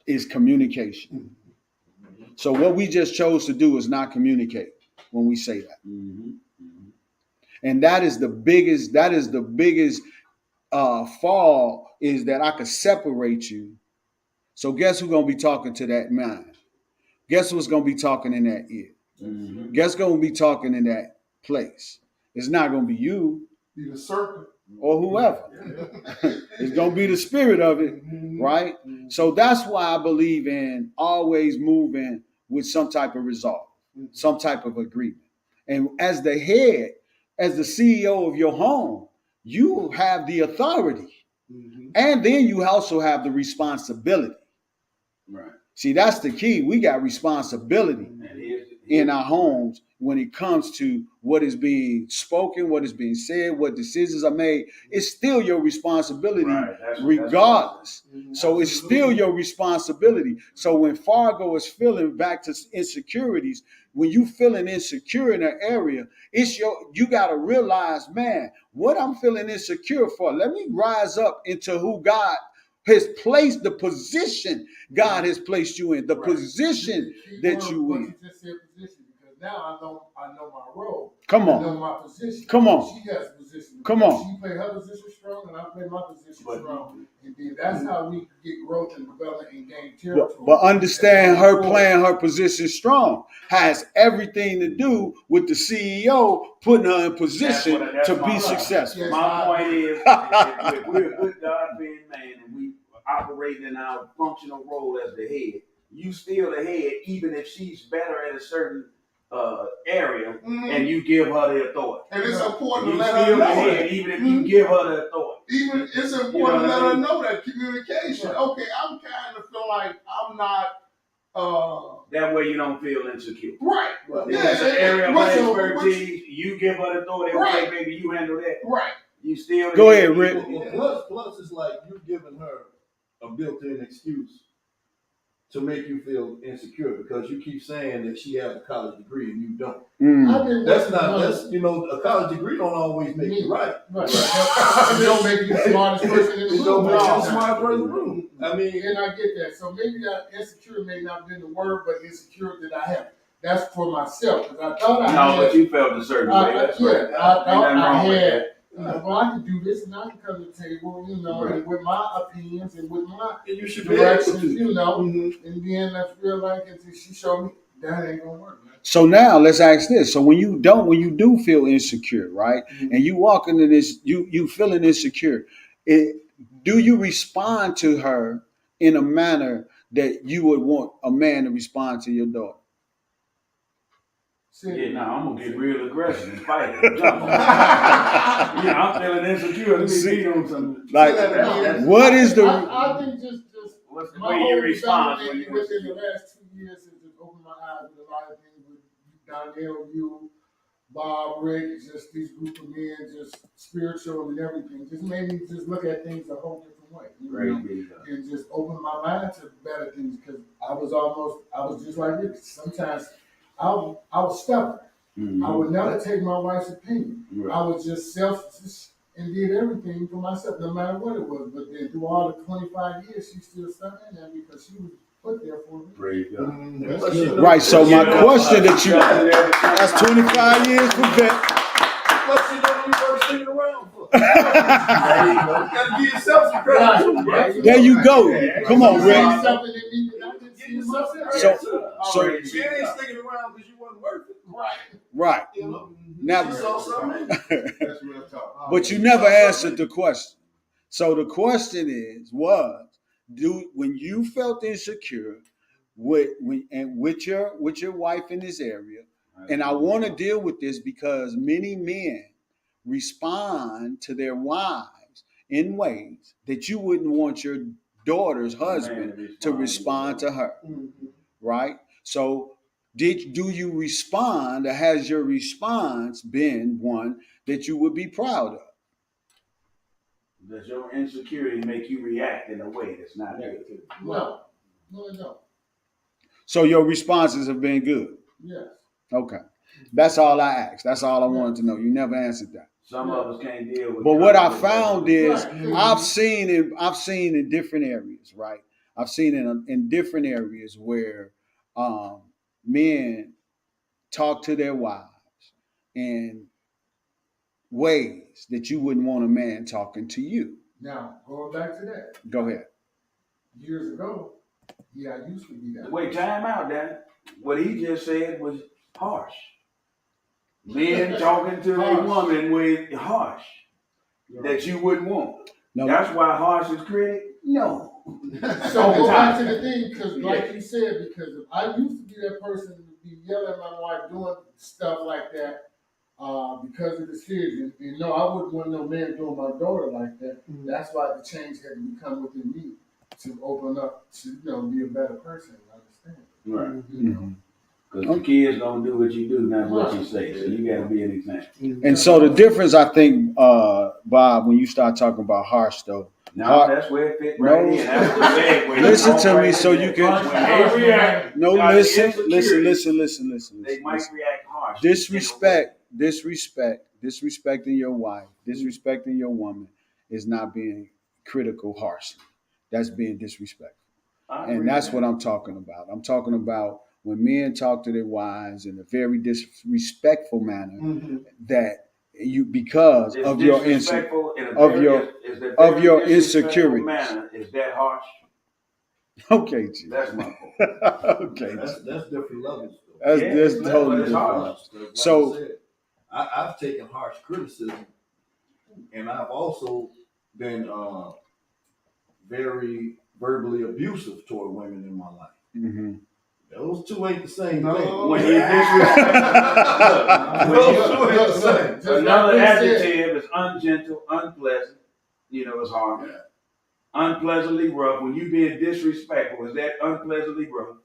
is communication. So what we just chose to do is not communicate when we say that. Mm-hmm. Mm-hmm. And that is the biggest fall, is that I could separate you. So guess who's gonna be talking to that mind? Guess who's gonna be talking in that ear? Mm-hmm. Guess gonna be talking in that place? It's not gonna be you. Be the serpent. Or whoever. It's gonna be the spirit of it, right? So that's why I believe in always moving with some type of resolve, some type of agreement. And as the head, as the CEO of your home, you have the authority. Mm-hmm. And then you also have the responsibility. Right. See, that's the key. We got responsibility in our homes when it comes to what is being spoken, what is being said, what decisions are made. It's still your responsibility, Right. regardless. That's So it's still your responsibility. So when Fargo is feeling back to insecurities, when you feeling insecure in an area, you got to realize, man, what I'm feeling insecure for, let me rise up into who God has placed, the position God has placed you in, the position that you in. You just said position, because now I know my role. Come on. I know my position. Come on. She has a position. Come on. She play her position strong, and I play my position strong. And then that's how we get growth and development and gain territory. But understand, her playing her position strong has everything to do with the CEO putting her in position to be successful. Yes. My point is, if we're a good God-fearing man and we operate in our functional role as the head, you still the head, even if she's better at a certain area, and you give her the authority. And it's important to You let her still the know head, that. even if you give her the authority. Even it's important You know to let what I her mean? know that communication. Okay, I'm kind of feel like I'm not. That way you don't feel insecure. Right. If it's an area of Which- expertise, you give her the authority. Right. Okay, baby, you handle that. Right. You still Go ahead, Rick. Plus, it's like you've given her a built-in excuse to make you feel insecure because you keep saying that she has a college degree and you don't. A college degree don't always make you right. Right. It don't make you the smartest person in the It don't room. make you the smartest person in the room. I mean, and I get that. So maybe insecure may not be the word, but insecure that I have. That's for myself, because I thought I had. No, but you felt a certain way. That's right. I thought I with had. that. Well, I can do this, and I can come to the table, Right. and with my opinions and with my you should be able directions, to. and then I feel like she showed me that ain't gonna work, man. So now let's ask this. So when you do feel insecure, right? Mm-hmm. And you walk into this, you feeling insecure. Do you respond to her in a manner that you would want a man to respond to your daughter? Yeah, no, I'm gonna get real aggressive and fight and jump on. I'm feeling insecure. Let me beat on something. Like, what is the? I think just What's the my way whole you respond when development you within the last 2 years has just opened my eyes with a lot of things with Donnell, you, Bob, Rick, just these group of men, just spiritual and everything. Just made me just look at things a whole different way. And just open my mind to better things, because I was just like Rick. Sometimes I was stubborn. Mm-hmm. I would never take my wife's opinion. Right. I was just selfish and did everything for myself, no matter what it was. But then through all the 25 years, she still stuck in there because she was put there for me. Praise God. That's good. Right. So my question that's 25 years for vet. Plus, when you first see go. There you go. You gotta give yourself some credit too, bro. There you go. Come on, Rick. Something that me that I didn't Give see yourself some myself. credit too. So- She ain't sticking around because you wasn't worth it. Right. Right. You know? Now, She saw something. That's real talk. but you never answered the question. So the question when you felt insecure with your wife in this area, and I want to deal with this because many men respond to their wives in ways that you wouldn't want your daughter's husband to respond to her, right? So do you respond, or has your response been one that you would be proud of? Does your insecurity make you react in a way that's not good? No, no, no. So your responses have been good. Yes. Okay. That's all I asked. That's all I wanted to know. You never answered that. Some of us can't deal with. But what I found is Right. I've seen in different areas, right? I've seen in different areas where men talk to their wives in ways that you wouldn't want a man talking to you. Now, going back to that, Go ahead. years ago, yeah, I used to be that. Wait, time out, Dan. What he just said was harsh. Men talking to a woman with harsh that you wouldn't want. No. That's why Harsh is critic. No. So go back to the thing, because like you said, because I used to be that person to be yelling at my wife doing stuff like that because of decisions. And no, I wouldn't want no man doing my daughter like that. That's why the change had to become within me to open up to be a better person. Understand? Right. You know? Because the kids don't do what you do, not what you say. So you got to be an example. And so the difference, I think, Bob, when you start talking about harsh, though. No, that's where it fit right in. That's what they said. Listen to me so you can. When they react, No, got listen. insecurity, They might react harsh. Disrespecting your wife, disrespecting your woman is not being critical harshly. That's being disrespectful. And that's what I'm talking about. I'm talking about when men talk to their wives in a very disrespectful manner, that you because It's of your disrespectful in a of very- your is that of very your disrespectful insecurities. manner, is that harsh? Okay, G. That's my point. Okay, That's different levels. that's Yeah, that's it's totally it's different. harsh. Like So- I said, I've taken harsh criticism, and I've also been very verbally abusive toward women in my life. Mm-hmm. Those two ain't the same No. thing. When you disrespect, Those two ain't the same. Just another like we said. adjective is ungentle, unpleasant. It's hard. Unpleasantly rough. When you being disrespectful, is that unpleasantly rough,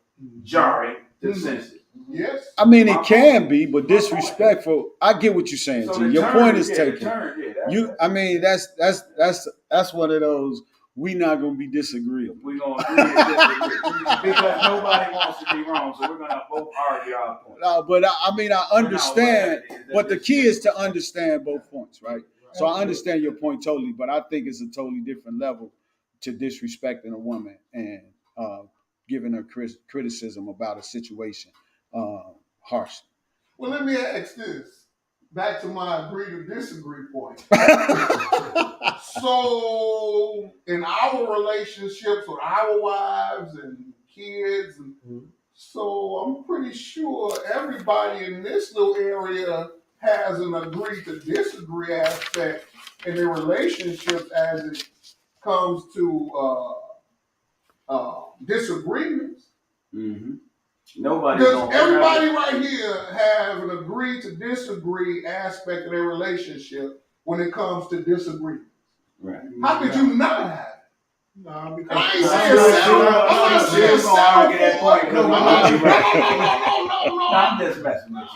jarring to the senses? Yes. I mean, it can be, but disrespectful. I get what you're saying, So G. the Your term, point is the taken. term, I mean, that's one of those. We not gonna be disagreeable. We're gonna agree to disagree because nobody wants to be wrong, so we're gonna both argue our point. No, but I mean, I understand. We're not- But the key is to understand both points, right? So I understand your point totally, but I think it's a totally different level to disrespecting a woman and giving her criticism about a situation harshly. Well, let me ask this. Back to my agree to disagree point. So, in our relationships with our wives and kids, so I'm pretty sure everybody in this little area has an agree to disagree aspect in their relationships as it comes to disagreements. Mm-hmm. Nobody. Because everybody right here have an agree to disagree aspect of their relationship when it comes to disagreement. Right. How could you not have it? No, because And I ain't saying settle. I'm not saying settle for it. No. I'm just messing with you.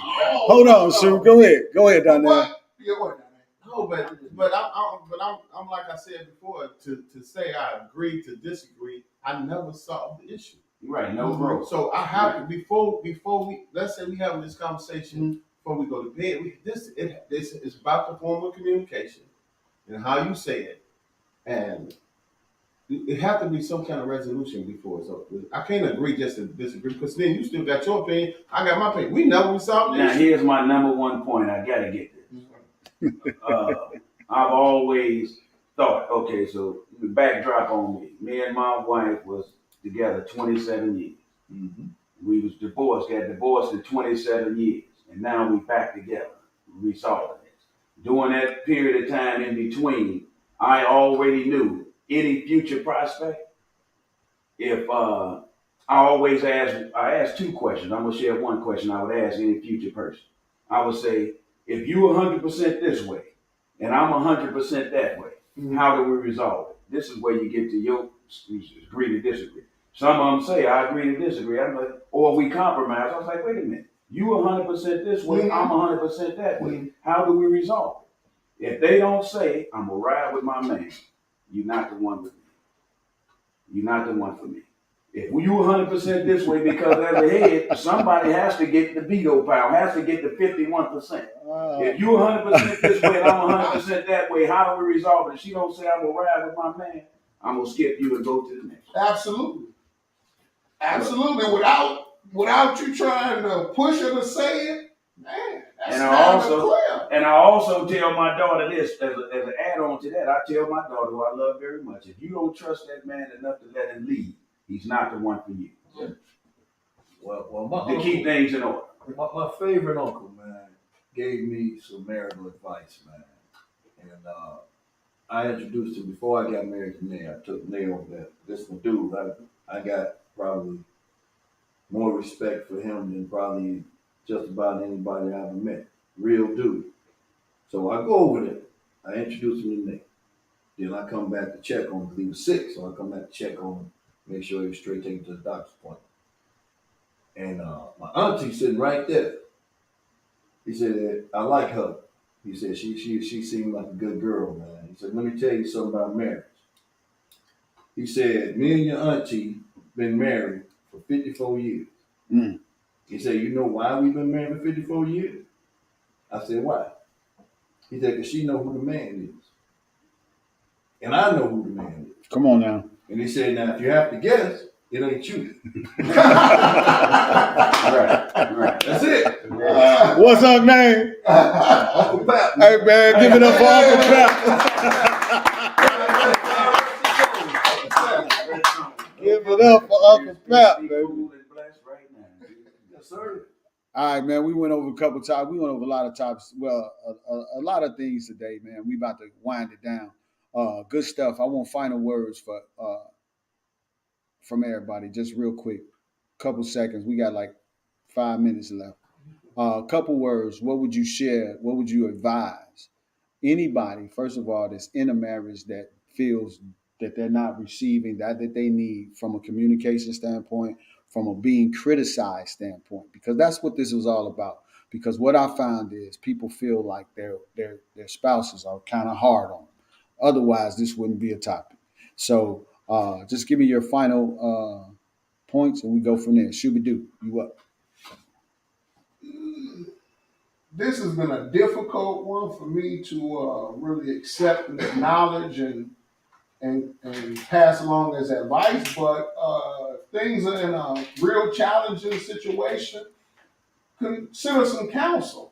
Hold on, Sue. Go ahead, Donnell. What? Yeah, what? no, but I'm like I said before, to say I agree to disagree, I never solved the issue. Right. No growth. So I have to before we let's say we having this conversation before we go to bed. This is about the form of communication and how you say it, and it have to be some kind of resolution before. So I can't agree just to disagree because then you still got your opinion, I got my opinion. We never resolved the Now issue. here's my number one point. I gotta get this. I've always thought, okay, so the backdrop on me. Me and my wife was together 27 years. Mm-hmm. We was divorced, got divorced in 27 years, and now we back together, resolving this. During that period of time in between, I already knew any future prospect. If I asked two questions. I'm gonna share one question I would ask any future person. I would say, if you 100% this way, and I'm 100% that way, how do we resolve it? This is where you get to your agree to disagree. Some of them say, I agree to disagree. I'm like, or we compromise. I was like, wait a minute. You 100% this way, I'm 100% that way. How do we resolve it? If they don't say, I'm going to ride with my man, you're not the one with me. You're not the one for me. If you 100% this way, because as a head, somebody has to get the veto power, has to get the 51%. If you 100% this way and I'm 100% that way, how do we resolve it? If she don't say I'm going to ride with my man, I'm going to skip you and go to the next. Absolutely. Absolutely. Without you trying to push her to say it, man, that's And I also tell my daughter this, as an add-on to that, I tell my daughter, who I love very much, if you don't trust that man enough to let him lead, he's not the one for you. Yeah. Well, my to uncle, keep things in order. My favorite uncle, man, gave me some marital advice, man. And I introduced him before I got married to Nail. I took Nail that this my dude. I got probably more respect for him than probably just about anybody I ever met. Real dude. So I go over there. I introduce him to Nail. Then I come back to check on him because he was sick. So I come back to check on him, make sure he was straight taken to the doctor's appointment. And my auntie sitting right there. He said, I like her. He said, she seemed like a good girl, man. He said, let me tell you something about marriage. He said, me and your auntie been married for 54 years. Mm. He said, you know why we've been married for 54 years? I said, why? He said, because she know who the man is. And I know who the man is. Come on now. And he said, now, if you have to guess, it ain't you. Right. That's it. What's up, name? Uncle Pap. Hey, man, give it up for Uncle Pap. Give it up for Uncle Pap, baby. Yes, sir. All right, man. We went over a couple times. We went over a lot of topics. Well, a lot of things today, man. We about to wind it down. Good stuff. I want final words from everybody, just real quick. Couple seconds. We got like 5 minutes left. Couple words. What would you share? What would you advise anybody, first of all, that's in a marriage that feels that they're not receiving that they need from a communication standpoint, from a being criticized standpoint, because that's what this was all about. Because what I found is people feel like their spouses are kind of hard on them. Otherwise, this wouldn't be a topic. So just give me your final points, and we go from there. Shooby-doo, you up? This has been a difficult one for me to really accept and acknowledge and pass along as advice, but things are in a real challenging situation. Consider some counsel.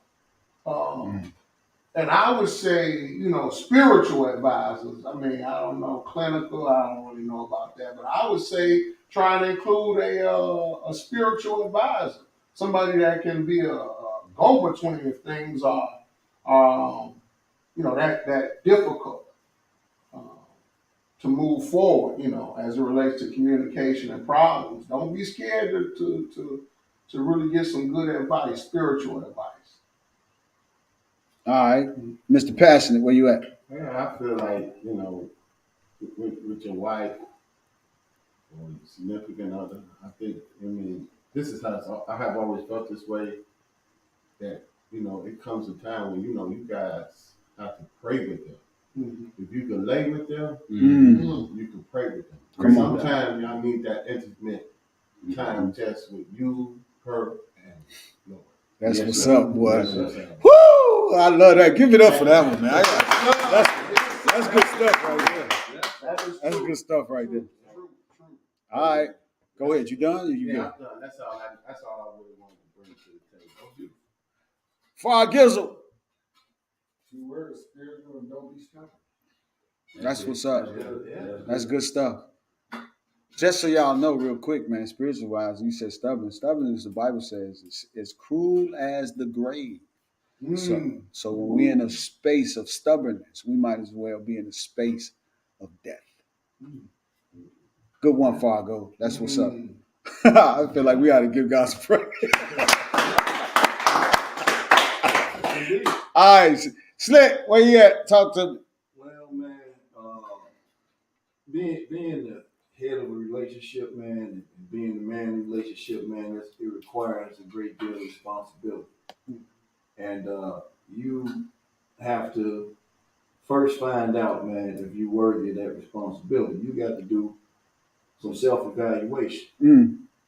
And I would say, spiritual advisors. I mean, I don't know clinical. I don't really know about that, but I would say try and include a spiritual advisor, somebody that can be a go-between if things are, that difficult to move forward. As it relates to communication and problems. Don't be scared to really get some good advice, spiritual advice. All right, Mr. Passionate, where you at? Yeah, I feel like, with your wife or your significant other, this is how I have always felt this way, that, it comes a time when, you guys have to pray with them. Mm-hmm. If you can lay with them, you can pray with them. Sometimes y'all need that intimate time just with you, her, and Lord. That's what's up, boy. Woo! I love that. Give it up for that one, man. That's good stuff right there. That's good stuff right there. All right. Go ahead. You done? You good? I'm done. That's all I really wanted to bring to the table. For our Gizzle. Two words, spiritual and don't be stubborn. That's what's up. That's good. That's good stuff. Just so y'all know, real quick, man, spiritual wise, you said stubborn. Stubborn, as the Bible says, is cruel as the grave. So when we're in a space of stubbornness, we might as well be in a space of death. Good one, Fargo. That's what's up. I feel like we ought to give God some praise. All right, Slick, where you at? Talk to me. Well, man, being the head of a relationship, man, and being the man in a relationship, man, it requires a great deal of responsibility. And you have to first find out, man, if you're worthy of that responsibility. You got to do some self-evaluation.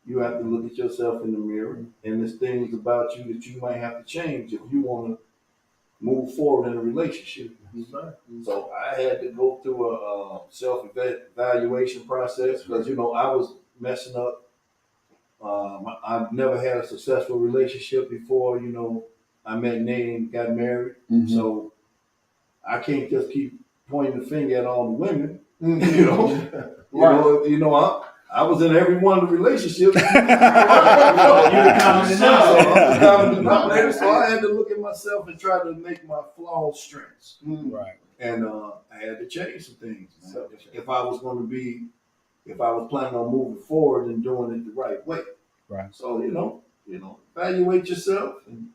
You have to look at yourself in the mirror, and there's things about you that you might have to change if you want to move forward in a relationship. So I had to go through a self-evaluation process because, I was messing up. I've never had a successful relationship before, I met Nate and got married. So I can't just keep pointing the finger at all the women, I was in every one of the relationships. So I had to look at myself and try to make my flaws strengths. Right. And I had to change some things. If I was planning on moving forward and doing it the right way. Right. So, evaluate yourself and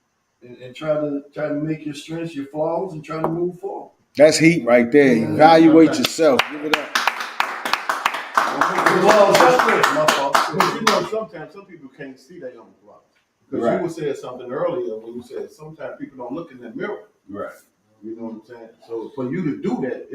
try to make your strengths your flaws and try to move forward. That's heat right there. Evaluate yourself. Give it up. But sometimes some people can't see their own flaws. Because you were saying something earlier when you said sometimes people don't look in that mirror. Right. You know what I'm saying? So for you to do that,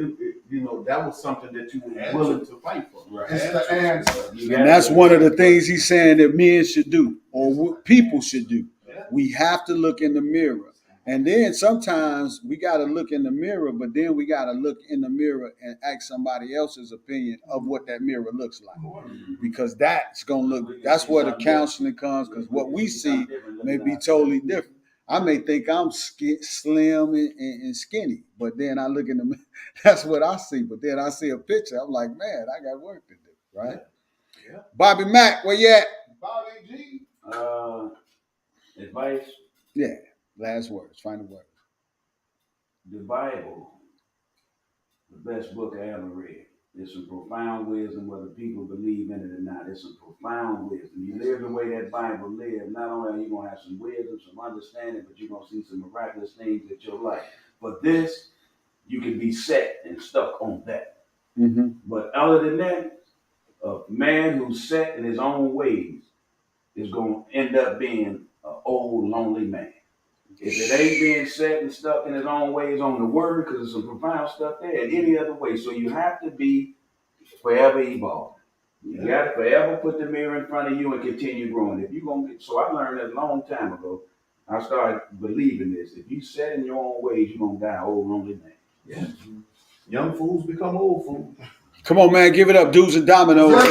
that was something that you were willing to fight for. Right. It's the answer. And that's one of the things he's saying that men should do, or what people should do. We have to look in the mirror. And then sometimes we got to look in the mirror, but then we got to look in the mirror and ask somebody else's opinion of what that mirror looks like. Because that's where the counseling comes, because what we see may be totally different. I may think I'm slim and skinny, but then I look in the mirror, that's what I see. But then I see a picture, I'm like, man, I got work to do, right? Yeah. Bobby Mack, where you at? Bobby G. Advice. Yeah, last words, final words. The Bible, the best book I ever read. It's some profound wisdom, whether people believe in it or not. It's some profound wisdom. You live the way that Bible lives, not only are you going to have some wisdom, some understanding, but you're going to see some miraculous things in your life. But this, you can be set and stuck on that. But other than that, a man who's set in his own ways is going to end up being an old, lonely man. If it ain't being set and stuck in his own ways on the word, because there's some profound stuff there, in any other way. So you have to be forever evolving. You got to forever put the mirror in front of you and continue growing. If you're gonna so I learned that a long time ago. I started believing this. If you set in your own ways, you're gonna die old, lonely man. Yeah. Young fools become old fools. Come on, man, give it up, dudes and dominoes. Man.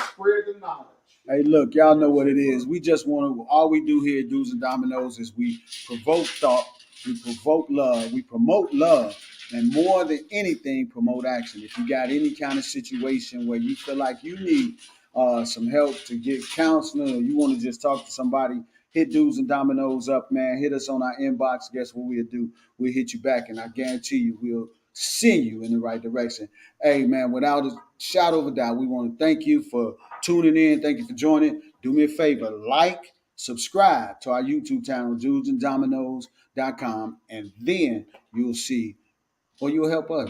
Spread the knowledge. Hey, look, y'all know what it is. We just want to, all we do here at Dudes and Dominoes is we provoke thought, we provoke love, we promote love, and more than anything, promote action. If you got any kind of situation where you feel like you need some help to get counseling, or you want to just talk to somebody, hit Dudes and Dominoes up, man. Hit us on our inbox. Guess what we'll do? We'll hit you back, and I guarantee you we'll send you in the right direction. Hey, man, without a shadow of a doubt, we want to thank you for tuning in. Thank you for joining. Do me a favor, like, subscribe to our YouTube channel, dudesanddominoes.com, and then you'll see, or you'll help us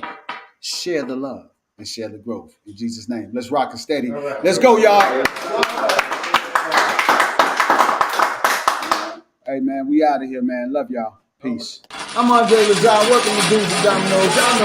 share the love and share the growth. In Jesus' name, let's rock and steady. Right. Let's go, y'all. Hey, man, we out of here, man. Love y'all. Peace. I'm Andre Lazar. Welcome to Dudes and Dominoes. Y'all know